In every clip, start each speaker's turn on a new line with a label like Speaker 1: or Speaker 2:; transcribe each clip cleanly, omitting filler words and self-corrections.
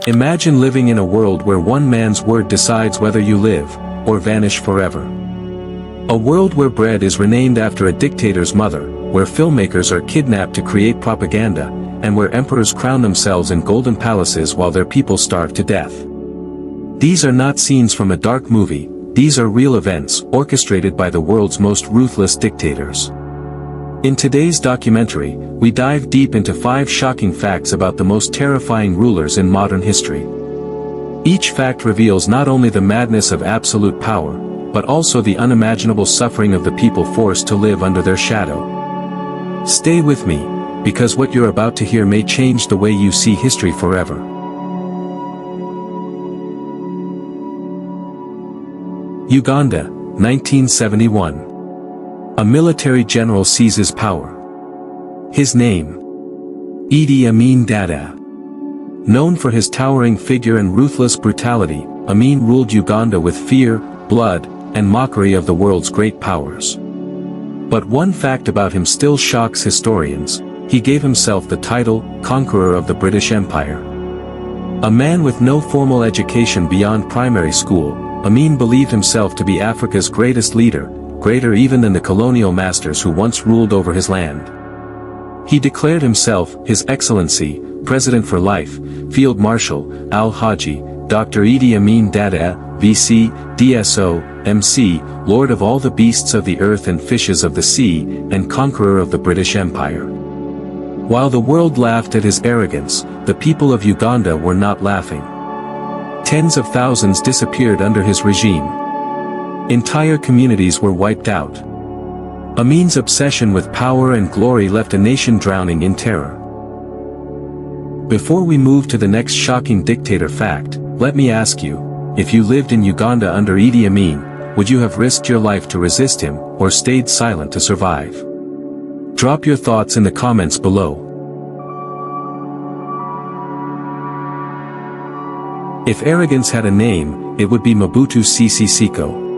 Speaker 1: Imagine living in a world where one man's word decides whether you live, or vanish forever. A world where bread is renamed after a dictator's mother, where filmmakers are kidnapped to create propaganda, and where emperors crown themselves in golden palaces while their people starve to death. These are not scenes from a dark movie, these are real events orchestrated by the world's most ruthless dictators. In today's documentary, we dive deep into 5 shocking facts about the most terrifying rulers in modern history. Each fact reveals not only the madness of absolute power, but also the unimaginable suffering of the people forced to live under their shadow. Stay with me, because what you're about to hear may change the way you see history forever. Uganda, 1971. A military general seizes power. His name: Idi Amin Dada. Known for his towering figure and ruthless brutality, Amin ruled Uganda with fear, blood, and mockery of the world's great powers. But one fact about him still shocks historians: he gave himself the title, Conqueror of the British Empire. A man with no formal education beyond primary school, Amin believed himself to be Africa's greatest leader, greater even than the colonial masters who once ruled over his land. He declared himself, His Excellency, President for Life, Field Marshal, Al-Haji, Dr. Idi Amin Dada, VC, DSO, MC, Lord of all the beasts of the earth and fishes of the sea, and Conqueror of the British Empire. While the world laughed at his arrogance, the people of Uganda were not laughing. Tens of thousands disappeared under his regime. Entire communities were wiped out. Amin's obsession with power and glory left a nation drowning in terror. Before we move to the next shocking dictator fact, let me ask you, if you lived in Uganda under Idi Amin, would you have risked your life to resist him, or stayed silent to survive? Drop your thoughts in the comments below. If arrogance had a name, it would be Mobutu Sese Seko.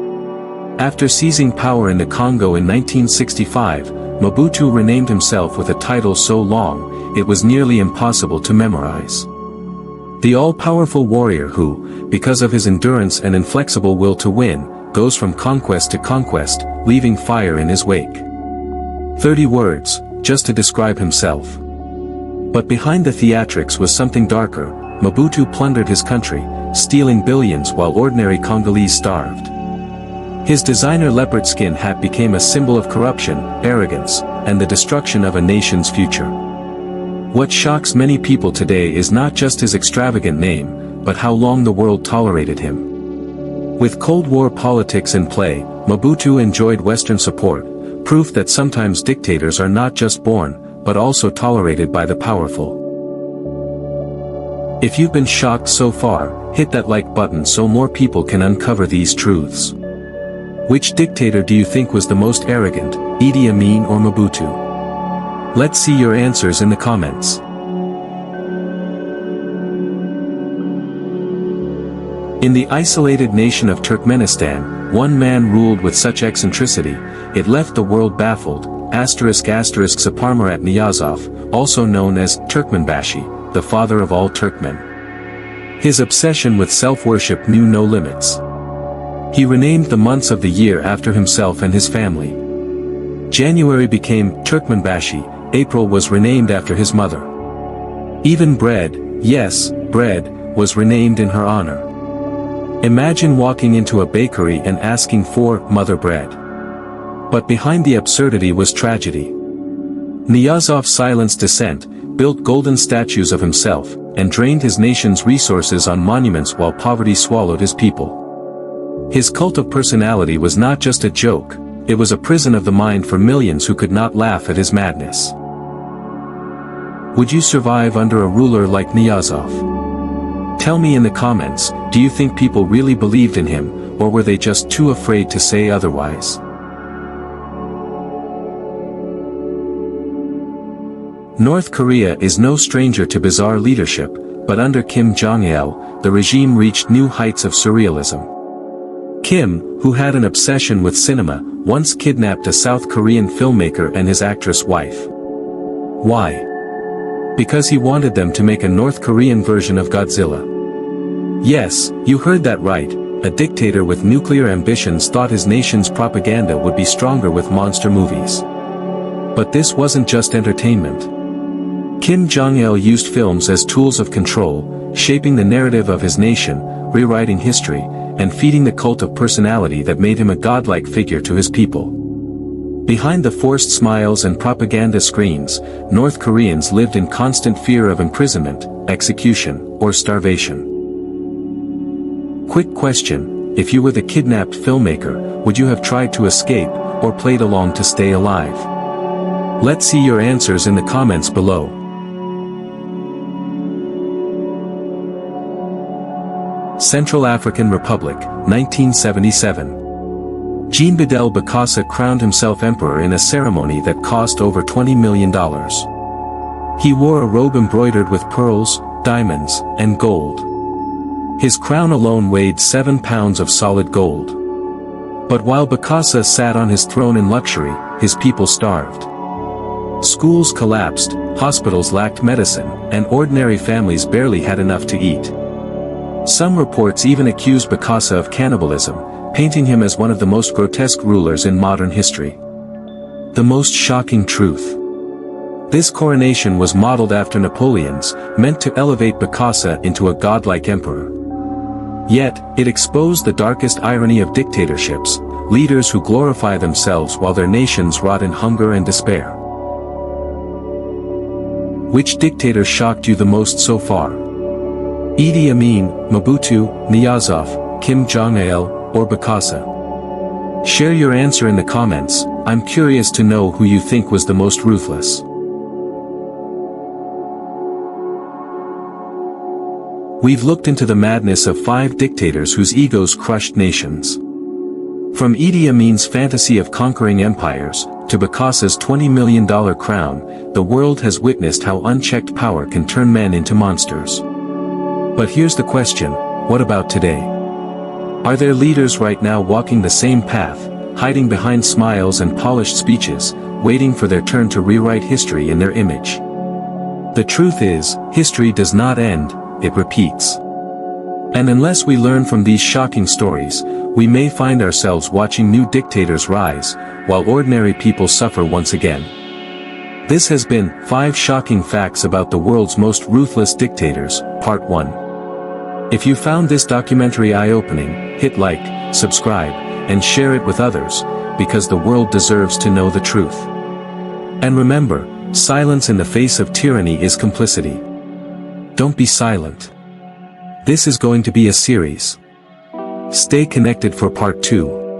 Speaker 1: After seizing power in the Congo in 1965, Mobutu renamed himself with a title so long, it was nearly impossible to memorize. The all-powerful warrior who, because of his endurance and inflexible will to win, goes from conquest to conquest, leaving fire in his wake. 30 words, just to describe himself. But behind the theatrics was something darker. Mobutu plundered his country, stealing billions while ordinary Congolese starved. His designer leopard skin hat became a symbol of corruption, arrogance, and the destruction of a nation's future. What shocks many people today is not just his extravagant name, but how long the world tolerated him. With Cold War politics in play, Mobutu enjoyed Western support, proof that sometimes dictators are not just born, but also tolerated by the powerful. If you've been shocked so far, hit that like button so more people can uncover these truths. Which dictator do you think was the most arrogant, Idi Amin or Mobutu? Let's see your answers in the comments. In the isolated nation of Turkmenistan, one man ruled with such eccentricity, it left the world baffled. Saparmurat Niyazov, also known as Turkmenbashi, the father of all Turkmen. His obsession with self-worship knew no limits. He renamed the months of the year after himself and his family. January became Turkmenbashi, April was renamed after his mother. Even bread, yes, bread, was renamed in her honor. Imagine walking into a bakery and asking for mother bread. But behind the absurdity was tragedy. Niyazov silenced dissent, built golden statues of himself, and drained his nation's resources on monuments while poverty swallowed his people. His cult of personality was not just a joke, it was a prison of the mind for millions who could not laugh at his madness. Would you survive under a ruler like Niyazov? Tell me in the comments, do you think people really believed in him, or were they just too afraid to say otherwise? North Korea is no stranger to bizarre leadership, but under Kim Jong-il, the regime reached new heights of surrealism. Kim, who had an obsession with cinema, once kidnapped a South Korean filmmaker and his actress wife. Why? Because he wanted them to make a North Korean version of Godzilla. Yes, you heard that right. A dictator with nuclear ambitions thought his nation's propaganda would be stronger with monster movies. But this wasn't just entertainment. Kim Jong-il used films as tools of control, shaping the narrative of his nation, rewriting history, and feeding the cult of personality that made him a godlike figure to his people. Behind the forced smiles and propaganda screens, North Koreans lived in constant fear of imprisonment, execution, or starvation. Quick question: if you were the kidnapped filmmaker, would you have tried to escape, or played along to stay alive? Let's see your answers in the comments below. Central African Republic, 1977. Jean-Bédel Bokassa crowned himself emperor in a ceremony that cost over $20 million. He wore a robe embroidered with pearls, diamonds, and gold. His crown alone weighed 7 pounds of solid gold. But while Bokassa sat on his throne in luxury, his people starved. Schools collapsed, hospitals lacked medicine, and ordinary families barely had enough to eat. Some reports even accused Bokassa of cannibalism, painting him as one of the most grotesque rulers in modern history. The most shocking truth. This coronation was modeled after Napoleon's, meant to elevate Bokassa into a godlike emperor. Yet, it exposed the darkest irony of dictatorships, leaders who glorify themselves while their nations rot in hunger and despair. Which dictator shocked you the most so far? Idi Amin, Mobutu, Niyazov, Kim Jong-il, or Bokassa? Share your answer in the comments. I'm curious to know who you think was the most ruthless. We've looked into the madness of 5 dictators whose egos crushed nations. From Idi Amin's fantasy of conquering empires, to Bokassa's $20 million crown, the world has witnessed how unchecked power can turn men into monsters. But here's the question: what about today? Are there leaders right now walking the same path, hiding behind smiles and polished speeches, waiting for their turn to rewrite history in their image? The truth is, history does not end, it repeats. And unless we learn from these shocking stories, we may find ourselves watching new dictators rise, while ordinary people suffer once again. This has been 5 Shocking Facts About the World's Most Ruthless Dictators, Part 1. If you found this documentary eye-opening, hit like, subscribe, and share it with others, because the world deserves to know the truth. And remember, silence in the face of tyranny is complicity. Don't be silent. This is going to be a series. Stay connected for Part 2.